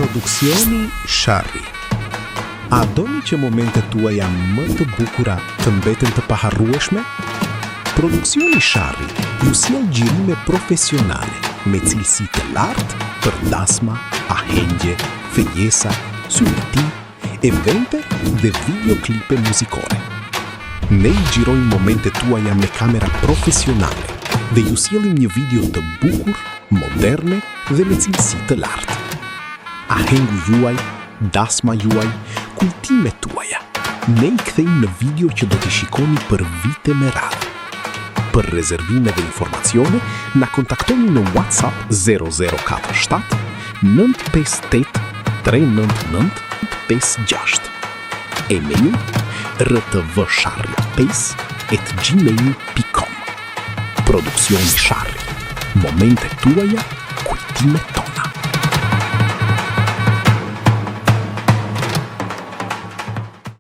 Produksioni Sharri. A doni që momentet tuaja më të bukura të mbeten të paharrueshme? Produksioni Sharri ju sjell gjirime profesionale me cilësi të lartë për dasma, ahengje, fejesa, syneti, evente dhe videoklipe muzikore. Ne i gjirojmë momentet tuaja me kamera profesionale dhe ju sjellim një video të bukur, moderne dhe me cilësi të lartë. Ahengu juaj, dasma juaj, kujtimet tuaja. Ne i kthejmë në video që do t'i shikoni për vite me radhë. Për rezervime dhe informacione, na kontaktoni në WhatsApp 0047 958 399 56. E-mail rtvsharri5@gmail.com. Produksioni Sharri. Momentet tuaja, kujtimet